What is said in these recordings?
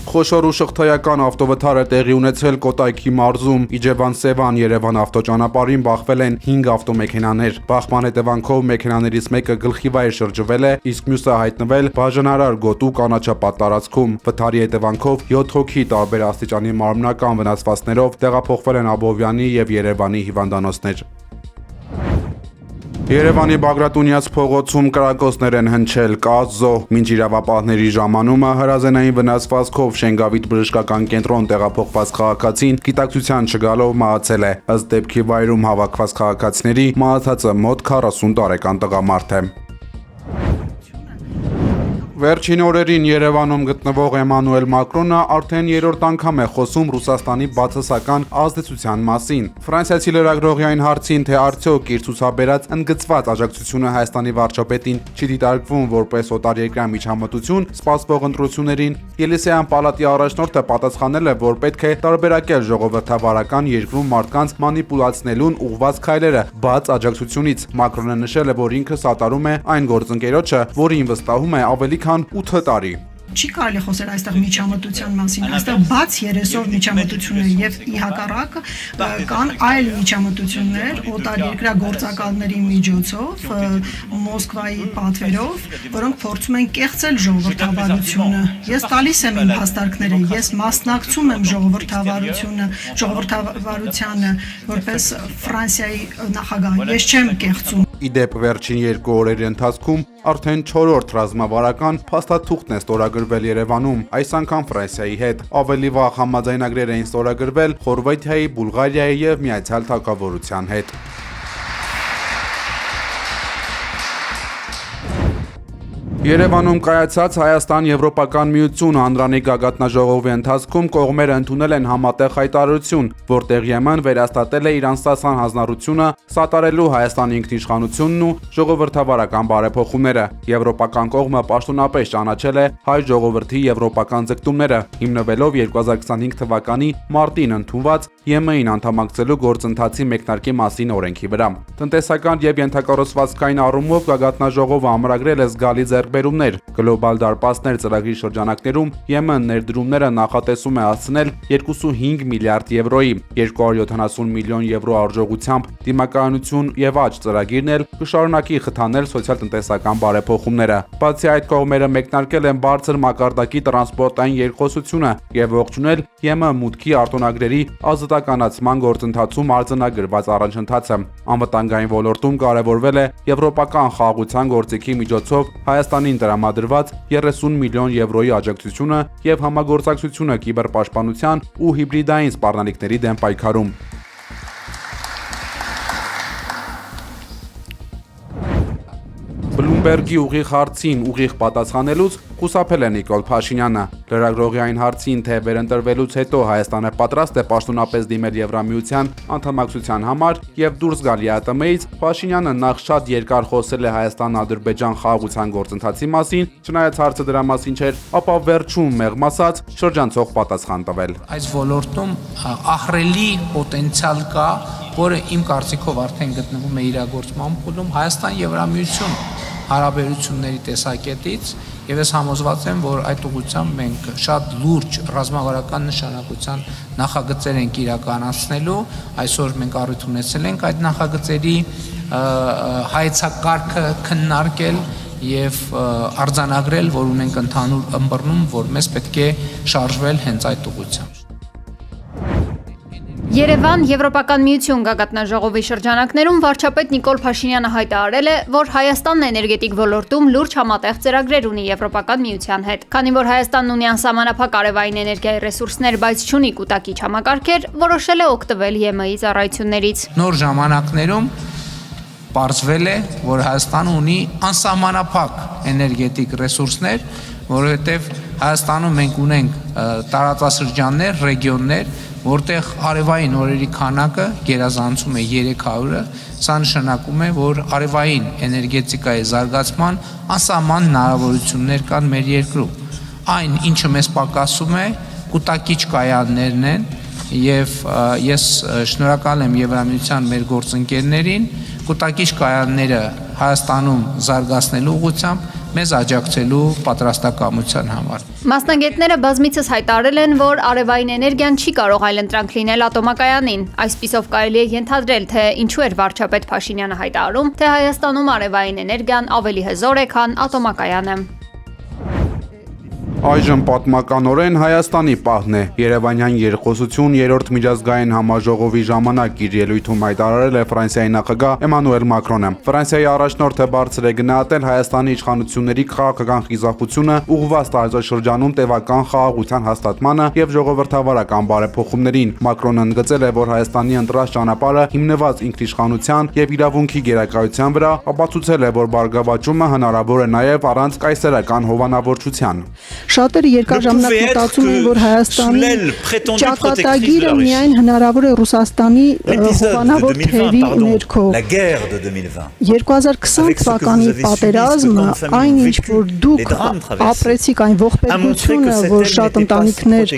Խոշոր ու շղթայական ավտովթար է տեղի ունեցել Կոտայքի մարզում։ Իջևան-Սևան Երևան ավտոճանապարհին բախվել են 5 ավտոմեքենաներ։ Բախման հետևանքով մեքենաներից մեկը գլխիվայր շրջվել է, իսկ մյուսը հայտնվել բաժանարար գոտու կանաչապատ տարածքում։ Վթարի հետևանքով 7 հոգի տարբեր աստիճանի մարմնական վնասվածքներով տեղափոխվել են Աբովյանի եւ Երևանի հիվանդանոցներ։ Երևանի Բագրատունյաց փողոցում կրակոցներ են հնչել, կա զոհ, մինչ իրավապահների ժամանումը հրազենային վնասվածքով Շենգավիթ բժշկական կենտրոն տեղափոխված քաղաքացին գիտակցության չգալով մահացել է։ Ըստ դեպքի վայրում հավաքված քաղաքացիների մահացածը մոտ 40 տարեկան տղամարդ է։ Վերջին օրերին Երևանում գտնվող Էմանուել Մակրոնը արդեն երրորդ անգամ է խոսում Ռուսաստանի բացասական ազդեցության մասին։ Ֆրանսիացի լրագրողի հարցին, թե արդյոք իր ցուցաբերած ընդգծված աջակցությունը Հայաստանի վարչապետին չի դիտարկվում որպես օտարերկրյա միջամտություն սպասվող ընտրություններին, Ելիսեյան պալատի առաջնորդը պատասխանել է, որ պետք է տարբերակել ժողովրդավարական երկրում մարդկանց մանիպուլացնելուն ուղղված քայլերը բաց աջակցությունից։ Մակրոնը նշել է, որ ինքը սատարում է այն գործընկերոջը, որին վստահում է ավելի քան 8 տարի։ Չի կարելի խոսել այստեղ միջամտության մասին, այստեղ բաց երեսով միջամտություն է եւ ի հակառակը կան այլ միջամտություններ օտարերկրյա գործակալների միջոցով, Մոսկվայի պատվերով, որոնք փորձում են կեղծել ժողովրդավարությունը։ Ես տալիս եմ իմ հաստարկները, ես մասնակցում եմ ժողովրդավարությանը որպես Ֆրանսիայի նախագահ, ես չեմ կեղծում։ Իդեպ վերջին 2 օրերի ընթացքում արդեն 4-րդ ռազմավարական փաստաթուղթն է ստորագրվել Երևանում, այս անգամ Ֆրանսիայի հետ։ Ավելի վաղ համաձայնագրեր էին ստորագրվել Խորվաթիայի, Բուլղարիայի եւ Միացյալ Թագավորության հետ։ Երևանում կայացած Հայաստան-Եվրոպական միություն անդրանիկ գագաթնաժողովի ընթացքում կողմերը ընդունել են համատեղ հայտարարություն, որտեղ ԵՄ-ն վերահաստատել է իր անստասան հանձնառությունը սատարելու Հայաստանի ինքնիշխանությունն ու ժողովրդավարական բարեփոխումները։ Եվրոպական կողմը պաշտոնապես ճանաչել է հայ ժողովրդի եվրոպական ձգտումները, հիմնվելով 2025 թվականի մարտին ընդունված ԵՄ-ին անդամակցելու գործընթացի մեկնարկի մասին օրենքի վրա։ Տնտեսական եւ ենթակառուցվածքային առումով գագաթնաժողովը ամրագրել է զգալի ձեռքբերումներ։ Գլոբալ դարպասներ ծրագրի շրջանակներում ԵՄ-ն ներդրումները նախատեսում է հասցնել 2.5 միլիարդ եվրոյի, 270 միլիոն եվրո արժողությամբ դիմակայունություն եւ աճ ծրագիրն էլ կշարունակի խթանել սոցիալ-տնտեսական բարեփոխումները։ Բացի այդ, կողմերը մեկնարկել են բարձր մակարդակի տրանսպորտային երկխոսությունը եւ ողջունել ԵՄ մուտքի արտոնագրերի ազատականացման գործընթացում արձանագրված առաջընթացը։ Անվտանգային ոլորտում կարևորվել է եվրոպական խաղաղության գործիքի միջոցով Հայաստանին տրամադրված 30 միլիոն եվրոյի աջակցությունը եւ համագործակցությունը կիբերպաշտպանության ու հիբրիդային սպառնալիքների դեմ պայքարում։ Բլումբերգի ուղիղ հարցին ուղիղ պատասխանելուց խուսափել է Նիկոլ Փաշինյանը։ Լրագրողի հարցին, թե վերընտրվելուց հետո Հայաստանը պատրաստ է պաշտոնապես դիմել Եվրամիության անդամակցության համար եւ դուրս գալ ԵԱՏՄ-ից, Փաշինյանը նախ շատ երկար խոսել է Հայաստան-Ադրբեջան խաղաղության գործընթացի մասին, չնայած հարցը դրա մասին չէր, ապա վերջում մեղմ ասած շրջանցող պատասխան տվել։ Այս ոլորտում ահռելի պոտենցիալ կա, որը իմ կարծիքով արդեն գտնվում է իրագործման փուլում Հայաստան-Եվրամիություն հարաբերությունների տեսակետից, եւ ես համոզված եմ, որ այդ ուղղությամբ մենք շատ լուրջ ռազմավարական նշանակության նախագծեր ենք իրականացնելու։ Այսօր մենք առիթ ունեցել ենք այդ նախագծերի հայեցակարգը քննարկել եւ արձանագրել, որ ունենք ընդհանուր ըմբռնում, որ մեզ պետք է շարժվել հենց այդ ուղղությամբ։ Երևան Եվրոպական միություն գագաթնաժողովի շրջանակներում վարչապետ Նիկոլ Փաշինյանը հայտարարել է, որ Հայաստանն էներգետիկ ոլորտում լուրջ համատեղ ծրագրեր ունի Եվրոպական միության հետ։ Քանի որ Հայաստանն ունի անսահմանափակ արևային էներգիայի ռեսուրսներ, բայց չունի կուտակիչ համակարգեր, որոշել է օգտվել ԵՄ-ի ծառայություններից։ Նոր ժամանակներում պարզվել է, որ Հայաստանը ունի անսահմանափակ էներգետիկ ռեսուրսներ, որովհետև Հայաստանում մենք ունենք տարածաշրջաններ, ռեգիոններ, որտեղ արևային օրերի քանակը գերազանցում է 300-ը, սա նշանակում է, որ արևային էներգետիկայի զարգացման անսահման հնարավորություններ կան մեր երկրում։ Այն, ինչը մեզ պակասում է, կուտակիչ կայաններն են, եւ ես շնորհակալ եմ Եվրամիության մեր գործընկերներին, կուտակիչ կայանները Հայաստանում զարգացնելու ուղղությամբ մեզ աջակցելու պատրաստակամության համար։ Մասնագետները բազմիցս հայտարարել են, որ արևային էներգիան չի կարող այլընտրանք լինել ատոմակայանին։ Այսպիսով կարելի է ենթադրել, թե ինչու էր վարչապետ Փաշինյանը հայտարարում, թե Հայաստանում արևային էներգիան ավելի հզոր է, քան ատոմակայանը։ Այժմ պատմականորեն Հայաստանի պահն է։ Երևանյան երկխոսություն երրորդ միջազգային համաժողովի ժամանակ իր ելույթում հայտարարել է Ֆրանսիայի նախագահ Էմանուել Մակրոնը։ Ֆրանսիայի առաջնորդը բարձր է գնահատել Հայաստանի իշխանությունների քաղաքական խիզախությունը ուղղված տարածաշրջանում տևական խաղաղության հաստատմանը եւ ժողովրդավարական բարեփոխումներին։ Մակրոնը ընդգծել է, որ Հայաստանի ընտրած ճանապարհը հիմնված ինքնիշխանության եւ իրավունքի գերակայության վրա, ապացուցել է, որ բարգավաճումը հնարավոր է նաեւ առանց կայսերական հովանավորչության։ Շատերը երկար ժամանակ մտածում են, որ Հայաստանի ճակատագիրը միայն հնարավոր է Ռուսաստանի հովանավոր թերի ներքո։ 2020 թվականի պատերազմը, այն ինչ որ դուք ապրեցիք, այն ողբերգությունը, որ շատ ընտանիքներ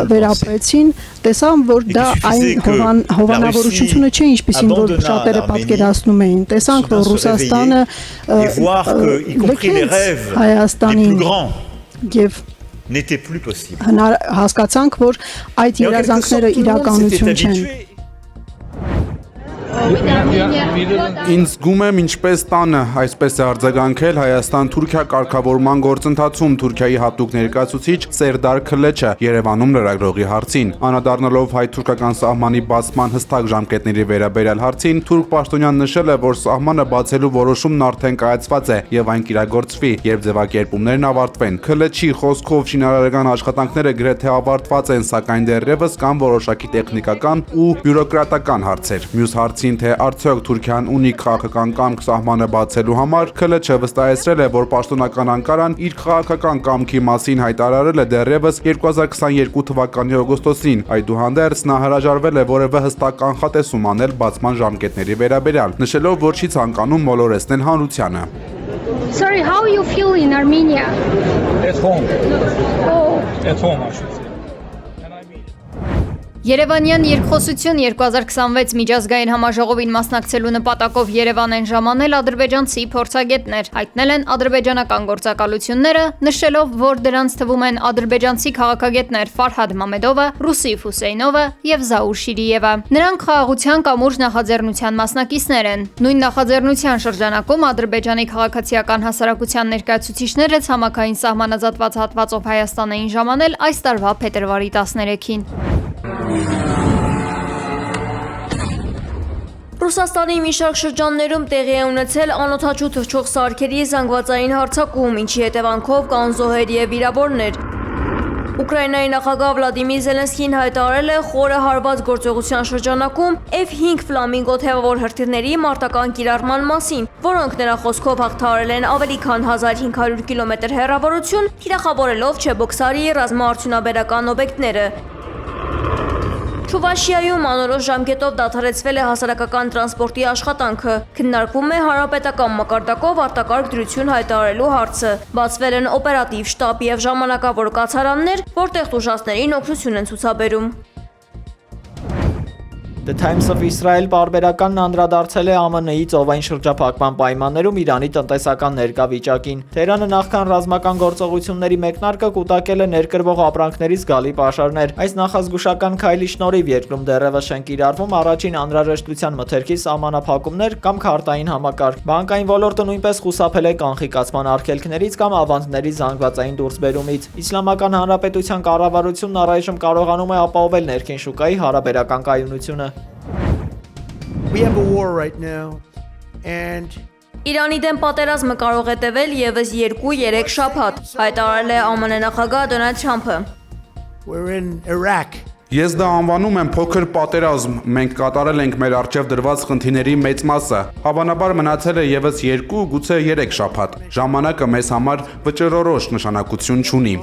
վերապրեցին, տեսան, որ դա այն հովանավորությունը չէ, ինչպիսին որ շատերը պատկերացնում էին։ Տեսանք, որ Ռուսաստանը լքեց Հայաստանին եւ հասկացանք, որ այդ երազանքները իրականություն չեն։ Ինձ զգում եմ ինչպես տանը, այսպես է արձագանքել Հայաստան-Թուրքիա կարգավորման գործընթացում Թուրքիայի հատուկ ներկայացուցիչ Սերդար Քլեչը Երևանում լրագրողի հարցին։ Անդրադառնալով հայ-թուրքական սահմանի բացման հստակ ժամկետների վերաբերյալ հարցին, թուրք պաշտոնյան նշել է, որ սահմանը բացելու որոշումն արդեն կայացված է եւ այն կիրագործվի, երբ ձևակերպումներն ավարտվեն։ Քլեչի խոսքով շինարարական աշխատանքները գրեթե ավարտված են, սակայն դեռևս կան որոշակի տեխնիկական ու բյուրոկրատական հարցեր։ Մյուս հարցին, թե արդյոք Թուրքիան ունի քաղաքական կամք սահմանը բացելու համար, Քլեչը վստահեցրել է, որ պաշտոնական Անկարան իր քաղաքական կամքի մասին հայտարարել է դեռևս 2022 թվականի օգոստոսին։ Այդուհանդերձ նա հրաժարվել է որևէ հստակ կանխատեսում անել բացման ժամկետների վերաբերյալ, նշելով, որ չի ցանկանում մոլորեցնել հանրությանը։ Sorry, how you feel in Armenia? At home. Oh. At home, I should say. Երևանյան երկխոսություն 2026 միջազգային համաժողովին մասնակցելու նպատակով Երևան են ժամանել ադրբեջանցի փորձագետներ, հայտնել են ադրբեջանական գործակալությունները, նշելով, որ դրանց թվում են ադրբեջանցի քաղաքագետներ Ֆարհադ Մամեդովը, Ռուսիֆ Հուսեյնովը եւ Զաուր Շիրիևը։ Նրանք խաղաղության կամուրջ նախաձեռնության մասնակիցներ են։ Նույն նախաձեռնության շրջանակում Ադրբեջանի քաղաքացիական հասարակության ներկայացուցիչները ցամաքային սահմանազատված հատվածով Հայաստան էին ժամանել այս տարվա փետրվարի 13-ին։ Ռուսաստանի մի շարք շրջաններում տեղի է ունեցել անօդաչու թռչող սարքերի զանգվածային հարձակում, ինչի հետևանքով կան զոհեր եւ վիրավորներ։ Ուկրաինայի նախագահ Վլադիմիր Զելենսկին հայտարարել է խորը հարված գործողության շրջանակում F-5 Ֆլամինգո թևավոր հրթիռների մարտական կիրառման մասին, որոնք նրա խոսքով հաղթահարել են ավելի քան 1500 կիլոմետր հեռավորություն, թիրախավորելով Չեբոքսարի ռազմաարդյունաբերական օբյեկտները։ Չուվաշիայում անորոշ ժամկետով դադարեցվել է հասարակական տրանսպորտի աշխատանքը, քննարկվում է հանրապետական մակարդակով արտակարգ դրություն հայտարարելու հարցը, բացվել են օպերատիվ շտաբ եւ ժամանակավոր կացարաններ, որտեղ տուժածներին օգնություն են ցուցաբերում։ The Times of Israel բարբերականն անդրադարձել է ԱՄՆ-ի ծովային շրջափակման պայմաններում Իրանի տնտեսական ներկա վիճակին։ Թեհրանը նախքան ռազմական գործողությունների մեկնարկը կուտակել է ներկրվող ապրանքների զգալի պաշարներ։ Այս նախազգուշական քայլի շնորհիվ երկրում դեռևս չեն կիրառվում առաջին անհրաժեշտության մթերքի սահմանափակումներ կամ քարտային համակարգ։ Բանկային ոլորտը նույնպես խուսափել է կանխիկացման արգելքներից կամ ավանդների զանգվածային դուրսբերումից։ Իսլամական Հանրապետության կառավարությունն առայժմ կարողանում է ապահովել ներքին շուկայի հարաբերական կայունությունը։ We have a war right now and Իրանի դեմ պատերազմը կարող է տևել եւս 2-3 շաբաթ, հայտարարել է ԱՄՆ նախագահ Դոնալդ Թրամփը։ we're in Iraq. Ես դա անվանում եմ փոքր պատերազմ, մենք կատարել ենք մեր առջև դրված խնդիրների մեծ մասը, հավանաբար մնացել է եւս 2, գուցե 3 շաբաթ, ժամանակը մեզ համար վճռորոշ նշանակություն չունի։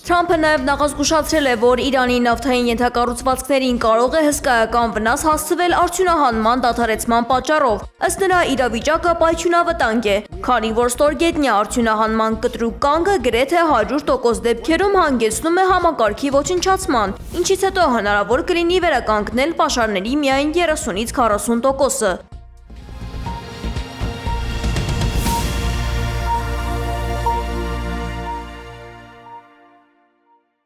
Թրամփը նաև նախազգուշացրել է, որ Իրանի նավթային ենթակառուցվածքներին կարող է հսկայական վնաս հասցվել արդյունահանման դադարեցման պատճառով։ Ըստ նրա իրավիճակը պայթյունավտանգ է, քանի որ ստորգետնյա արդյունահանման կտրուկ կանգը գրեթե 100% դեպքերում հանգեցնում է համակարգի ոչնչացման, ինչից հետո հնարավոր կլինի վերականգնել պաշարների միայն 30-ից 40%-ը։